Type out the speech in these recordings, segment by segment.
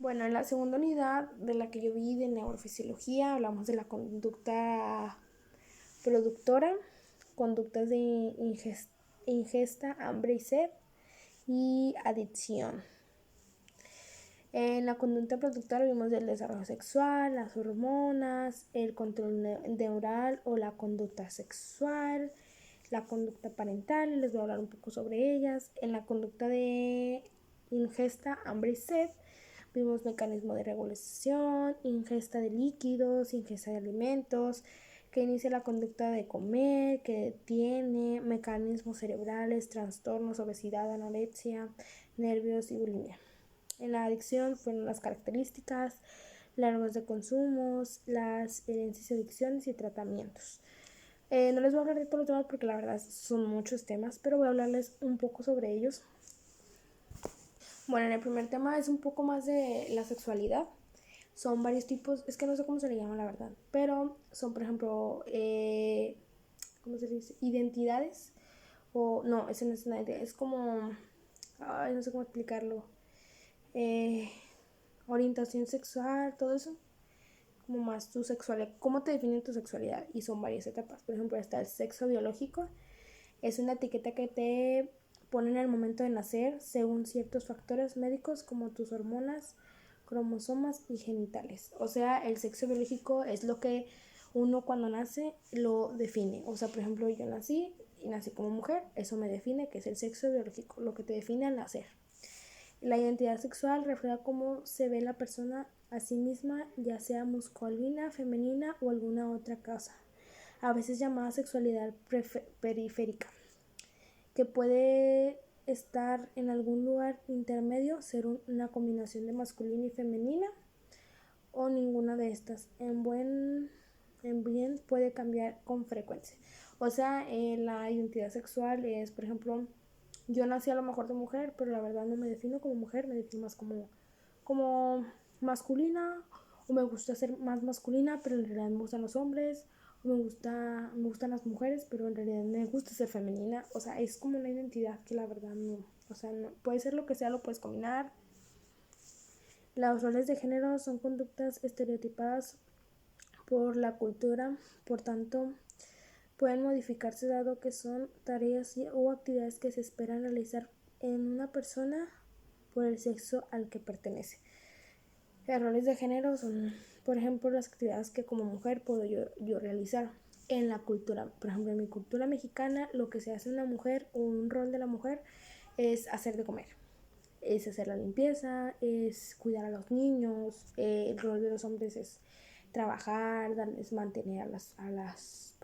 Bueno, en la segunda unidad de la que yo vi de neurofisiología hablamos de la conducta productora, conductas de ingesta, hambre y sed y adicción. En la conducta productora vimos del desarrollo sexual, las hormonas, el control neural o la conducta sexual, la conducta parental, les voy a hablar un poco sobre ellas. En la conducta de ingesta, hambre y sed, vimos mecanismo de regulación, ingesta de líquidos, ingesta de alimentos, que inicia la conducta de comer, que tiene mecanismos cerebrales, trastornos, obesidad, anorexia, nervios y bulimia. En la adicción fueron las características, largos de consumos, las herencias y adicciones y tratamientos. No les voy a hablar de todos los temas porque la verdad son muchos temas, pero voy a hablarles un poco sobre ellos. Bueno, en el primer tema es un poco más de la sexualidad. Son varios tipos, es que no sé cómo se le llama la verdad, pero son por ejemplo, ¿cómo se dice? Identidades. O no, eso no es una identidad, es como, ay, no sé cómo explicarlo. Eh, Orientación sexual, todo eso, como más tu sexualidad, cómo te define tu sexualidad, y son varias etapas. Por ejemplo, está el sexo biológico, es una etiqueta que te ponen en el momento de nacer según ciertos factores médicos como tus hormonas, cromosomas y genitales. O sea, el sexo biológico es lo que uno cuando nace lo define. O sea, por ejemplo, yo nací y nací como mujer, eso me define, que es el sexo biológico, lo que te define al nacer. La identidad sexual refleja cómo se ve la persona a sí misma, ya sea masculina, femenina o alguna otra cosa, a veces llamada sexualidad periférica, que puede estar en algún lugar intermedio, ser una combinación de masculina y femenina o ninguna de estas. En bien puede cambiar con frecuencia. O sea, la identidad sexual es, por ejemplo, yo nací a lo mejor de mujer, pero la verdad no me defino como mujer, me defino más como masculina, o me gusta ser más masculina, pero en realidad me gustan los hombres, o me gustan las mujeres, pero en realidad me gusta ser femenina. O sea, es como una identidad que la verdad no, o sea, no, puede ser lo que sea, lo puedes combinar. Los roles de género son conductas estereotipadas por la cultura, por tanto, pueden modificarse dado que son tareas o actividades que se esperan realizar en una persona por el sexo al que pertenece. Los roles de género son, por ejemplo, las actividades que como mujer puedo yo realizar en la cultura. Por ejemplo, en mi cultura mexicana, lo que se hace en una mujer o un rol de la mujer es hacer de comer, es hacer la limpieza, es cuidar a los niños. El rol de los hombres es trabajar, darles, mantener a las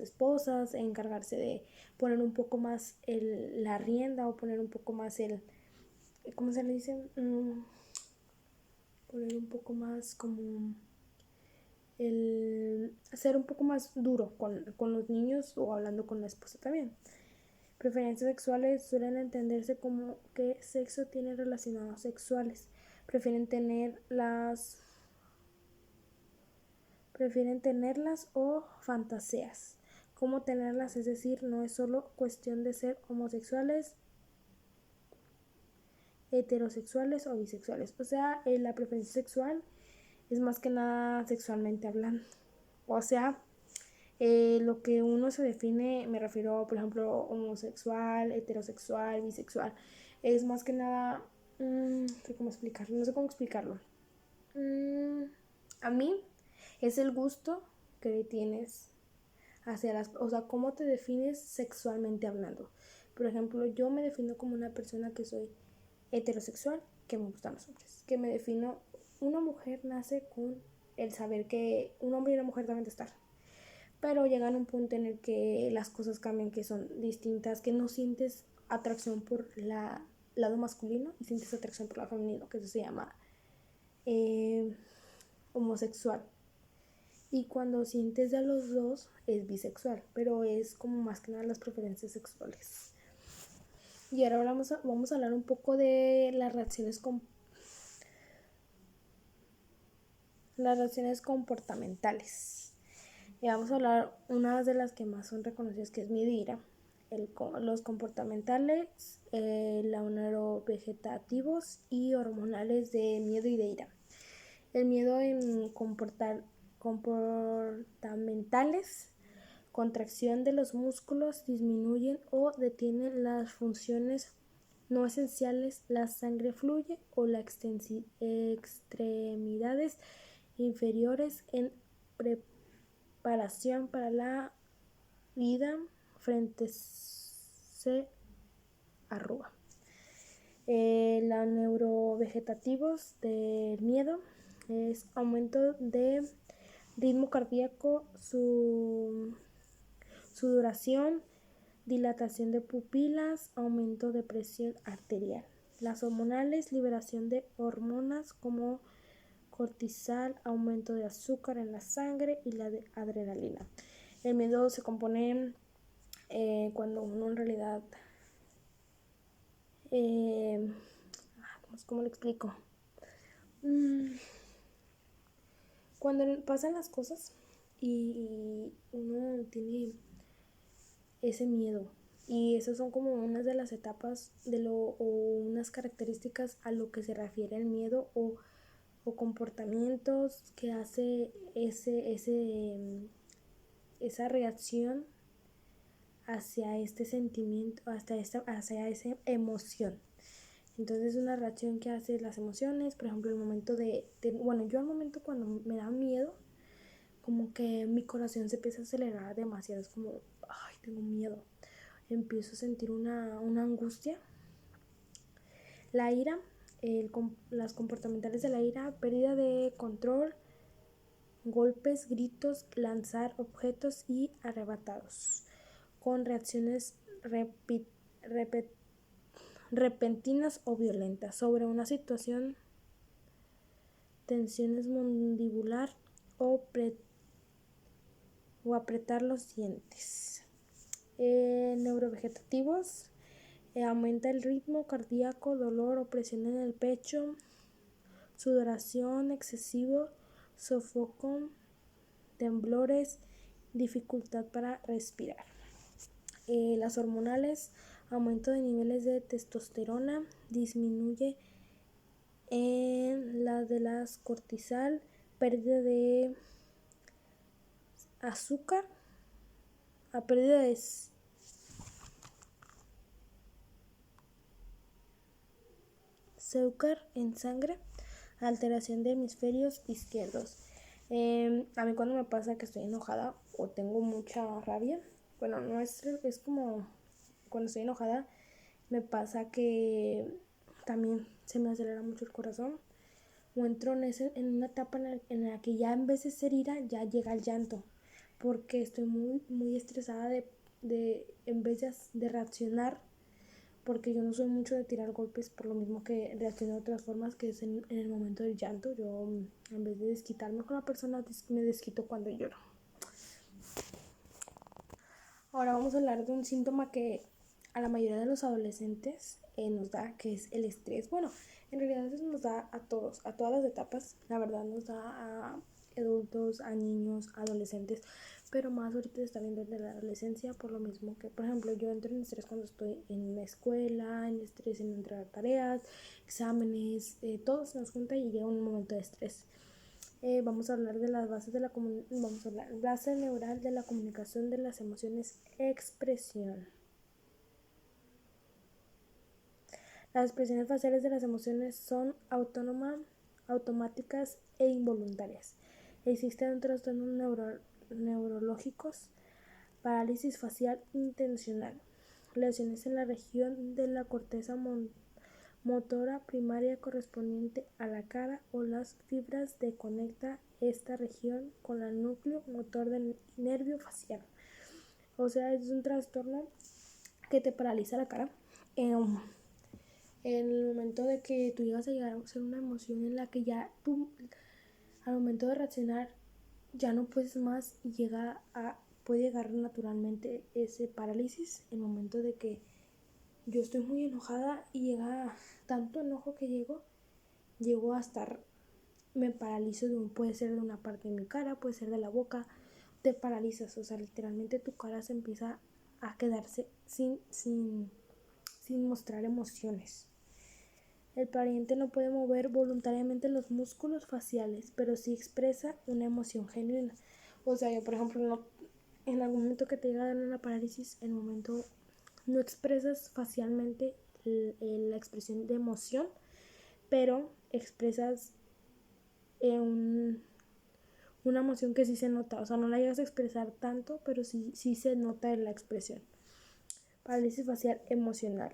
esposas, encargarse de poner un poco más la rienda, o poner un poco más ¿cómo se le dice? Poner un poco más como el ser un poco más duro con los niños, o hablando con la esposa también. Preferencias sexuales suelen entenderse como que sexo tiene relacionados sexuales. Prefieren tenerlas o fantaseas. Cómo tenerlas, es decir, no es solo cuestión de ser homosexuales, heterosexuales o bisexuales. O sea, la preferencia sexual es más que nada sexualmente hablando. O sea, lo que uno se define, me refiero, por ejemplo, homosexual, heterosexual, bisexual, es más que nada, no sé cómo explicarlo. A mí es el gusto que tienes hacia o sea, cómo te defines sexualmente hablando. Por ejemplo, yo me defino como una persona que soy heterosexual, que me gustan los hombres, que me defino, una mujer nace con el saber que un hombre y una mujer deben de estar, pero llegan a un punto en el que las cosas cambian, que son distintas, que no sientes atracción por la lado masculino y sientes atracción por el lado femenino, que eso se llama eh, homosexual. Y cuando sientes de los dos es bisexual, pero es como más que nada las preferencias sexuales. Y ahora vamos a hablar un poco de las reacciones comportamentales. Y vamos a hablar una de las que más son reconocidas, que es medir ira. los comportamentales, los neurovegetativos y hormonales de miedo y de ira. El miedo en comportamentales, contracción de los músculos, disminuyen o detienen las funciones no esenciales, la sangre fluye o las extremidades inferiores en preparación para la vida frente se arruga. Los neurovegetativos del miedo es aumento de ritmo cardíaco, su duración, dilatación de pupilas, aumento de presión arterial. Las hormonales, liberación de hormonas como cortisol, aumento de azúcar en la sangre y la de adrenalina. El miedo se compone cuando uno en realidad, ¿cómo lo explico? Cuando pasan las cosas y uno tiene ese miedo, y esas son como unas de las etapas o unas características a lo que se refiere el miedo o comportamientos que hace esa reacción hacia este sentimiento, hacia esa emoción. Entonces una reacción que hace las emociones, por ejemplo, el momento yo al momento cuando me da miedo, como que mi corazón se empieza a acelerar demasiado, es como, ay, tengo miedo, empiezo a sentir una angustia. La ira, las comportamentales de la ira, pérdida de control, golpes, gritos, lanzar objetos y arrebatados, con reacciones repentinas o violentas sobre una situación, tensiones mandibular o apretar los dientes. Neurovegetativos, aumenta el ritmo cardíaco, dolor o presión en el pecho, sudoración excesivo, sofoco, temblores, dificultad para respirar. Las hormonales, aumento de niveles de testosterona, disminuye en la de las cortisol, pérdida de azúcar, pérdida de azúcar en sangre, alteración de hemisferios izquierdos. A mí cuando me pasa que estoy enojada o tengo mucha rabia, bueno, no es como cuando estoy enojada, me pasa que también se me acelera mucho el corazón, o entro en una etapa en la que ya en vez de ser ira, ya llega el llanto, porque estoy muy, muy estresada en vez de reaccionar, porque yo no soy mucho de tirar golpes, por lo mismo que reacciono de otras formas, que es en el momento del llanto. Yo en vez de desquitarme con la persona, me desquito cuando lloro. Ahora vamos a hablar de un síntoma que a la mayoría de los adolescentes nos da, que es el estrés. Bueno, en realidad eso nos da a todos, a todas las etapas. La verdad nos da a adultos, a niños, a adolescentes, pero más ahorita se está viendo en la adolescencia, por lo mismo que, por ejemplo, yo entro en estrés cuando estoy en la escuela, en estrés en entregar tareas, exámenes, todo se nos junta y llega un momento de estrés. Vamos a hablar de las bases de base neural de la comunicación de las emociones, expresión. Las expresiones faciales de las emociones son automáticas e involuntarias. Existen trastornos neurológicos, parálisis facial intencional, lesiones en la región de la corteza motora primaria correspondiente a la cara o las fibras de conecta esta región con el núcleo motor del nervio facial. O sea, es un trastorno que te paraliza la cara. En el momento de que tú llegas a llegar a ser una emoción en la que ya tú, al momento de reaccionar, ya no puedes más y puede llegar naturalmente ese parálisis. En el momento de que yo estoy muy enojada y llega tanto enojo que llego a estar, me paralizo, puede ser de una parte de mi cara, puede ser de la boca, te paralizas, o sea, literalmente tu cara se empieza a quedarse sin mostrar emociones. El paciente no puede mover voluntariamente los músculos faciales, pero sí expresa una emoción genuina. O sea, yo por ejemplo, en algún momento que te llega a dar una parálisis, en el momento no expresas facialmente la expresión de emoción, pero expresas una emoción que sí se nota. O sea, no la llegas a expresar tanto, pero sí se nota en la expresión. Parálisis facial emocional.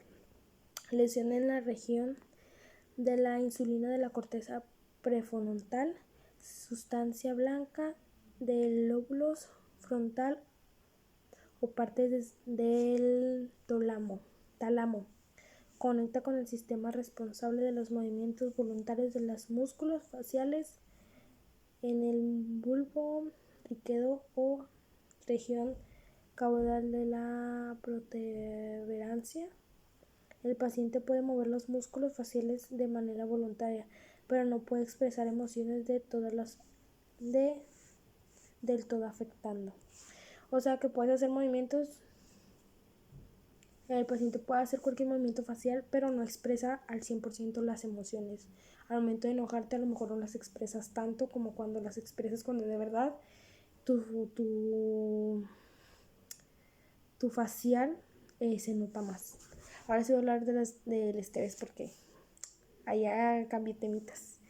Lesión en la región de la insulina de la corteza prefrontal, sustancia blanca del lóbulo frontal o partes del tálamo. Conecta con el sistema responsable de los movimientos voluntarios de los músculos faciales en el bulbo líquido o región caudal de la protuberancia. El paciente puede mover los músculos faciales de manera voluntaria, pero no puede expresar emociones del todo afectando. O sea que puedes hacer movimientos, el paciente puede hacer cualquier movimiento facial, pero no expresa al 100% las emociones. Al momento de enojarte a lo mejor no las expresas tanto como cuando las expresas cuando de verdad tu facial se nota más. Ahora sí voy a hablar del estrés porque allá cambié temitas.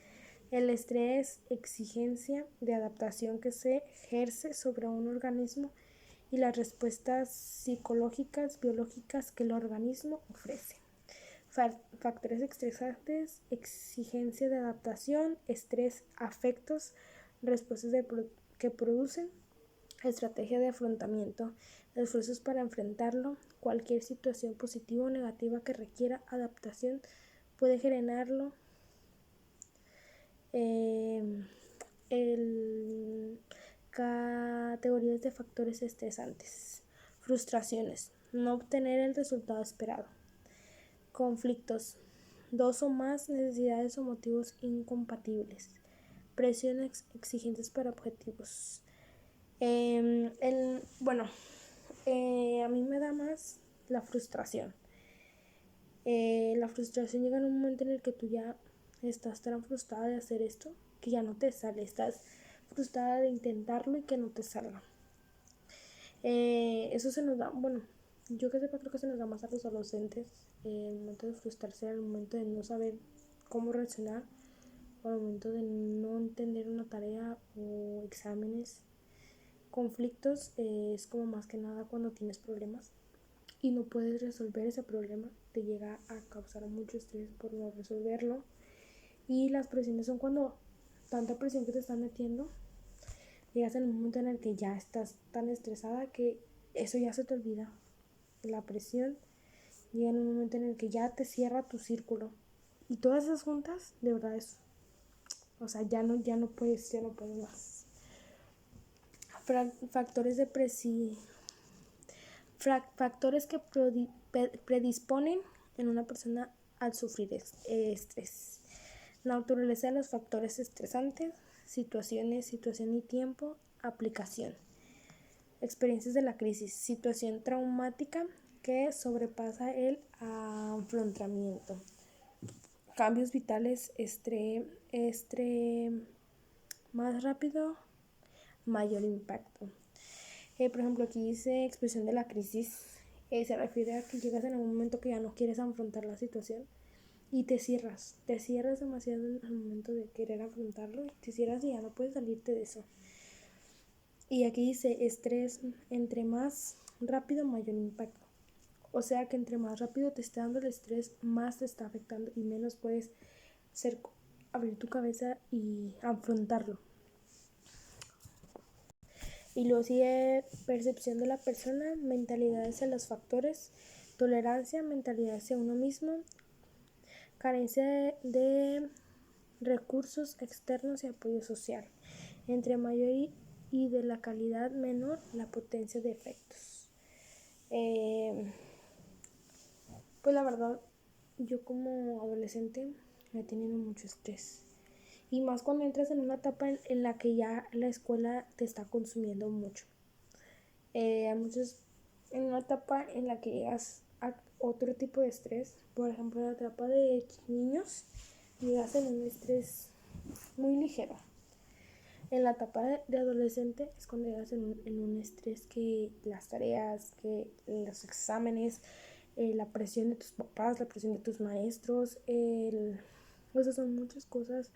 El estrés es exigencia de adaptación que se ejerce sobre un organismo y las respuestas psicológicas, biológicas que el organismo ofrece. Factores estresantes, exigencia de adaptación, estrés, afectos, respuestas que producen, estrategia de afrontamiento, esfuerzos para enfrentarlo. Cualquier situación positiva o negativa que requiera adaptación puede generarlo. Categorías de factores estresantes. Frustraciones. No obtener el resultado esperado. Conflictos. Dos o más necesidades o motivos incompatibles. Presiones exigentes para objetivos. A mí me da más la frustración. La frustración llega en un momento en el que tú ya estás tan frustrada de hacer esto que ya no te sale. Estás frustrada de intentarlo y que no te salga. Eso se nos da, yo que sepa creo que se nos da más a los adolescentes. El momento de frustrarse, el momento de no saber cómo reaccionar, o el momento de no entender una tarea o exámenes. Conflictos es como más que nada cuando tienes problemas y no puedes resolver ese problema, te llega a causar mucho estrés por no resolverlo. Y las presiones son cuando tanta presión que te están metiendo, llegas en un momento en el que ya estás tan estresada que eso ya se te olvida. La presión llega en un momento en el que ya te cierra tu círculo y todas esas juntas, de verdad es, o sea, ya no puedes más. Factores que predisponen en una persona al sufrir estrés. Naturaleza de los factores estresantes, situación y tiempo, aplicación. Experiencias de la crisis, situación traumática que sobrepasa el afrontamiento. Cambios vitales, estrés más rápido, mayor impacto. Por ejemplo, aquí dice expresión de la crisis. Se refiere a que llegas en un momento que ya no quieres afrontar la situación y te cierras demasiado en el momento de querer afrontarlo, y te cierras y ya no puedes salirte de eso. Y aquí dice estrés, entre más rápido, mayor impacto. O sea que entre más rápido te está dando el estrés, más te está afectando y menos puedes abrir tu cabeza y afrontarlo. Y luego sigue percepción de la persona, mentalidad hacia los factores, tolerancia, mentalidad hacia uno mismo, carencia de recursos externos y apoyo social. Entre mayor y de la calidad menor, la potencia de efectos. Pues la verdad, yo como adolescente he tenido mucho estrés. Y más cuando entras en una etapa en la que ya la escuela te está consumiendo mucho. Hay muchos en una etapa en la que llegas a otro tipo de estrés, por ejemplo en la etapa de niños, llegas en un estrés muy ligero. En la etapa de adolescente es cuando llegas en un estrés que las tareas, que los exámenes, la presión de tus papás, la presión de tus maestros, son muchas cosas.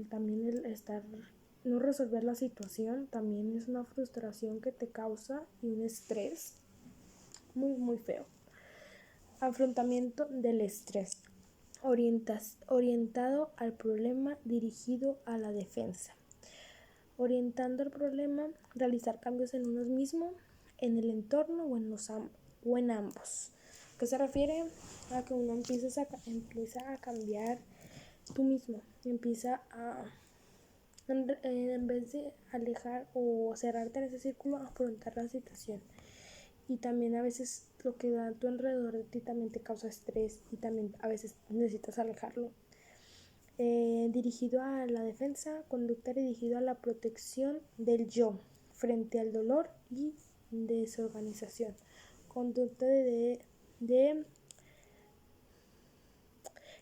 También el estar, no resolver la situación, también es una frustración que te causa y un estrés muy, muy feo. Afrontamiento del estrés. Orientado al problema, dirigido a la defensa. Orientando al problema, realizar cambios en uno mismo, en el entorno o en ambos. ¿Qué se refiere? A que uno empieza a cambiar tú mismo, empieza a, en vez de alejar o cerrarte en ese círculo, afrontar la situación. Y también a veces lo que da a tu alrededor de ti también te causa estrés y también a veces necesitas alejarlo. Dirigido a la defensa, conducta dirigido a la protección del yo frente al dolor y desorganización. Conducta de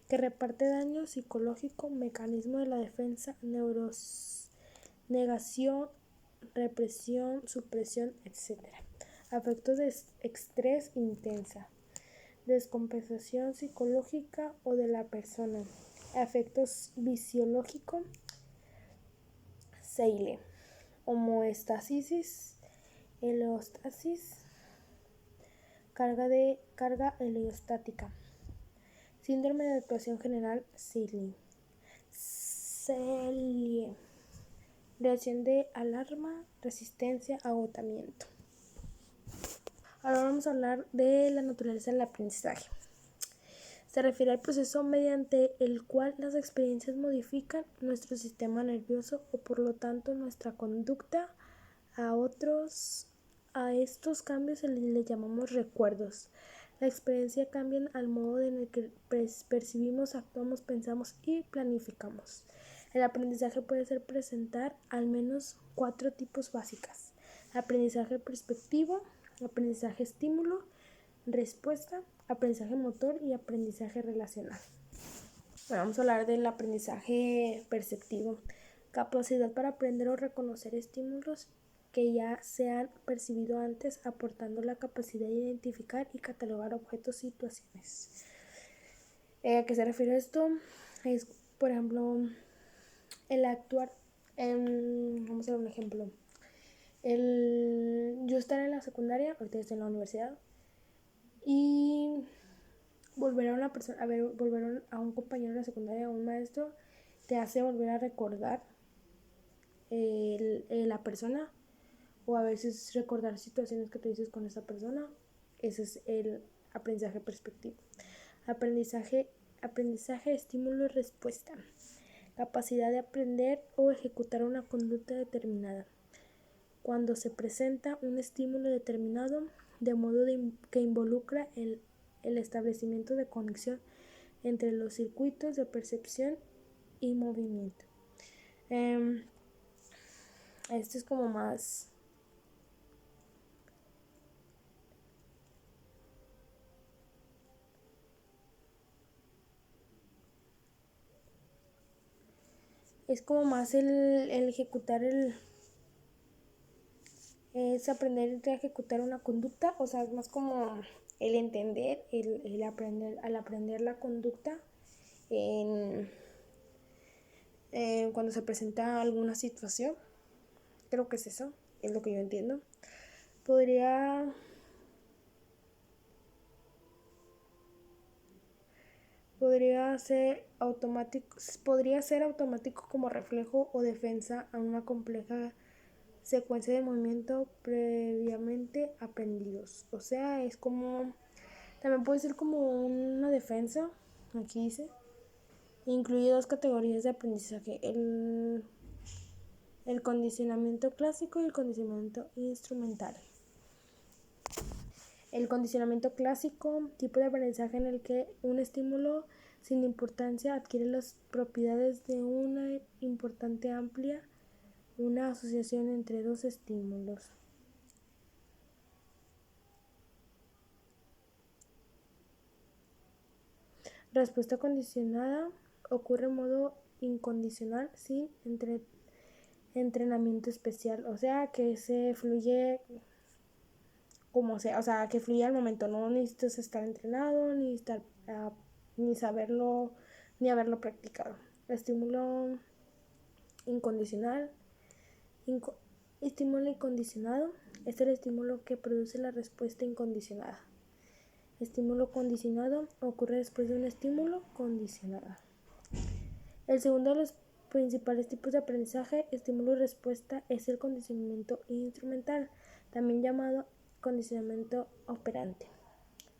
que reparte daño psicológico, mecanismo de la defensa, negación, represión, supresión, etc. Afectos de estrés intensa, descompensación psicológica o de la persona. Afectos fisiológico, Seile, homeostasis, heliostasis, carga heliostática. Síndrome de actuación general, Seile. Reacción de alarma, resistencia, agotamiento. Ahora vamos a hablar de la naturaleza del aprendizaje. Se refiere al proceso mediante el cual las experiencias modifican nuestro sistema nervioso o por lo tanto nuestra conducta. A estos cambios le llamamos recuerdos. La experiencia cambia al modo en el que percibimos, actuamos, pensamos y planificamos. El aprendizaje puede presentar al menos 4 tipos básicos: aprendizaje perceptivo, aprendizaje estímulo, respuesta, aprendizaje motor y aprendizaje relacional. Bueno, vamos a hablar del aprendizaje perceptivo. Capacidad para aprender o reconocer estímulos que ya se han percibido antes, aportando la capacidad de identificar y catalogar objetos y situaciones. ¿A qué se refiere esto? Es, por ejemplo, el actuar. Vamos a ver un ejemplo. Yo estar en la secundaria, ahorita estoy en la universidad, y volver a una persona, volver a un compañero de la secundaria, a un maestro, te hace volver a recordar la persona, o a veces recordar situaciones que tú dices con esa persona. Ese es el aprendizaje perspectivo. Aprendizaje, estímulo y respuesta. Capacidad de aprender o ejecutar una conducta determinada. Cuando se presenta un estímulo determinado, de modo que involucra el establecimiento de conexión entre los circuitos de percepción y movimiento. Esto es como más... Es como más el ejecutar es aprender a ejecutar una conducta, o sea, es más como el entender, el aprender, al aprender la conducta cuando se presenta alguna situación. Creo que es eso, es lo que yo entiendo. Podría ser automático como reflejo o defensa a una compleja secuencia de movimientos previamente aprendidos. O sea, es como, también puede ser como una defensa. Aquí dice, incluye 2 categorías de aprendizaje: el condicionamiento clásico y el condicionamiento instrumental. El condicionamiento clásico, tipo de aprendizaje en el que un estímulo sin importancia adquiere las propiedades de una importante amplia una asociación entre dos estímulos. Respuesta condicionada ocurre en modo incondicional sin entrenamiento especial, o sea que se fluye como sea, o sea que fluye al momento, no necesitas estar entrenado, ni saberlo, ni haberlo practicado. Estímulo incondicional. Estímulo incondicionado es el estímulo que produce la respuesta incondicionada. Estímulo condicionado ocurre después de un estímulo condicionado. El segundo de los principales tipos de aprendizaje, estímulo y respuesta, es el condicionamiento instrumental, también llamado condicionamiento operante.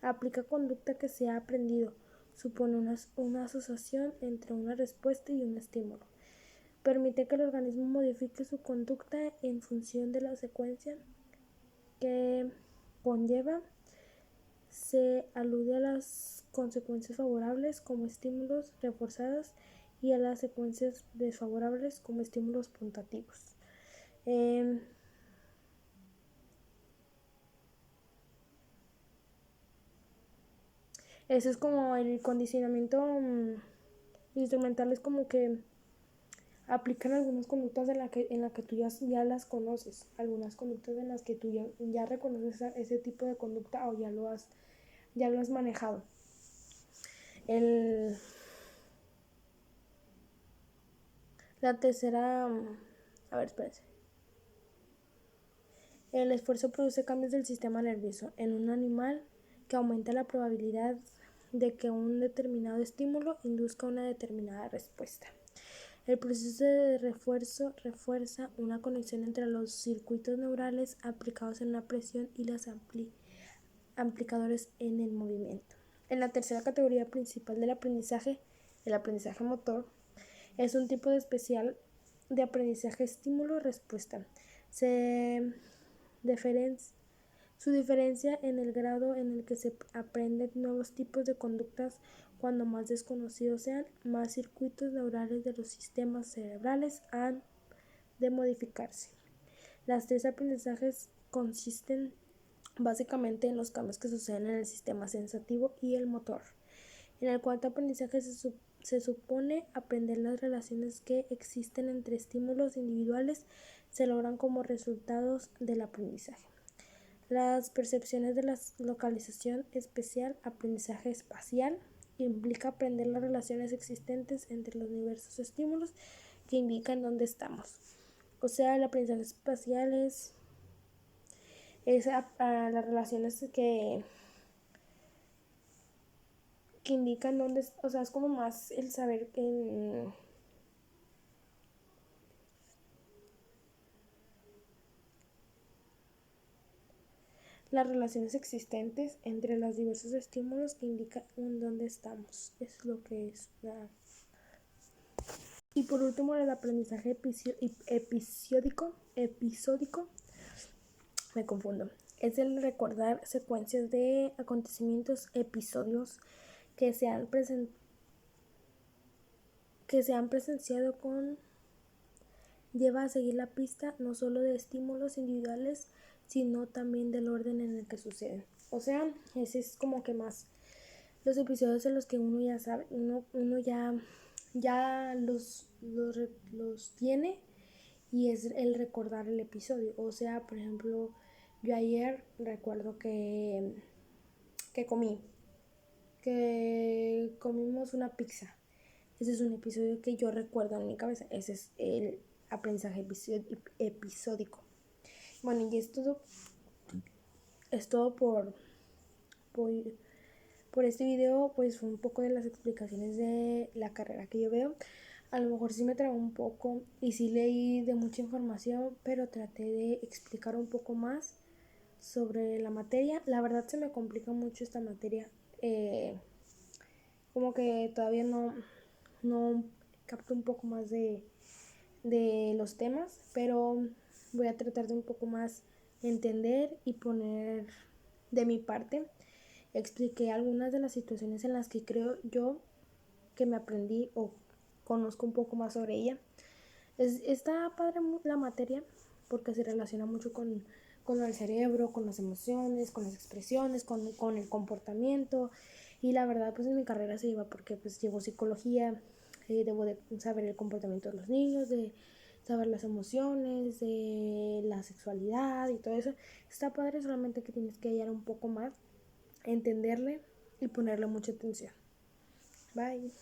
Aplica conducta que se ha aprendido, supone una asociación entre una respuesta y un estímulo. Permite que el organismo modifique su conducta en función de la secuencia que conlleva. Se alude a las consecuencias favorables como estímulos reforzados y a las secuencias desfavorables como estímulos puntativos. Eso es como el condicionamiento instrumental, es como que aplican algunas conductas en la que tú ya las conoces, algunas conductas en las que tú ya reconoces ese tipo de conducta o ya lo has manejado. La tercera, a ver, espérense. El esfuerzo produce cambios del sistema nervioso en un animal que aumenta la probabilidad de que un determinado estímulo induzca una determinada respuesta. El proceso de refuerzo refuerza una conexión entre los circuitos neurales aplicados en la presión y los amplificadores en el movimiento. En la tercera categoría principal del aprendizaje, el aprendizaje motor, es un tipo especial de aprendizaje estímulo-respuesta. Su diferencia en el grado en el que se aprenden nuevos tipos de conductas. Cuando más desconocidos sean, más circuitos neurales de los sistemas cerebrales han de modificarse. Las tres aprendizajes consisten básicamente en los cambios que suceden en el sistema sensativo y el motor. En el cuarto aprendizaje se supone aprender las relaciones que existen entre estímulos individuales se logran como resultados del aprendizaje. Las percepciones de la localización especial, aprendizaje espacial, implica aprender las relaciones existentes entre los diversos estímulos que indican dónde estamos. O sea, el aprendizaje espacial es las relaciones que indican dónde, o sea, es como más el saber las relaciones existentes entre los diversos estímulos que indican en dónde estamos. Es lo que es. Y por último, el aprendizaje episódico, me confundo. Es el recordar secuencias de acontecimientos, episodios que se han presenciado lleva a seguir la pista no solo de estímulos individuales, sino también del orden en el que suceden. O sea, ese es como que más los episodios en los que uno ya sabe, uno ya los tiene, y es el recordar el episodio. O sea, por ejemplo, yo ayer recuerdo que comimos una pizza. Ese es un episodio que yo recuerdo en mi cabeza. Ese es el aprendizaje episódico. Bueno, y es todo por este video. Pues fue un poco de las explicaciones de la carrera que yo veo. A lo mejor sí me trabó un poco y sí leí de mucha información, pero traté de explicar un poco más sobre la materia. La verdad se me complica mucho esta materia. Como que todavía no capto un poco más de los temas, pero voy a tratar de un poco más entender y poner de mi parte. Expliqué algunas de las situaciones en las que creo yo que me aprendí o conozco un poco más sobre ella. Está padre la materia porque se relaciona mucho con el cerebro, con las emociones, con las expresiones, con el comportamiento. Y la verdad, pues en mi carrera se lleva porque pues llevo psicología, debo de saber el comportamiento de los niños, de saber las emociones, de la sexualidad y todo eso. Está padre, solamente que tienes que hallar un poco más, entenderle y ponerle mucha atención. Bye.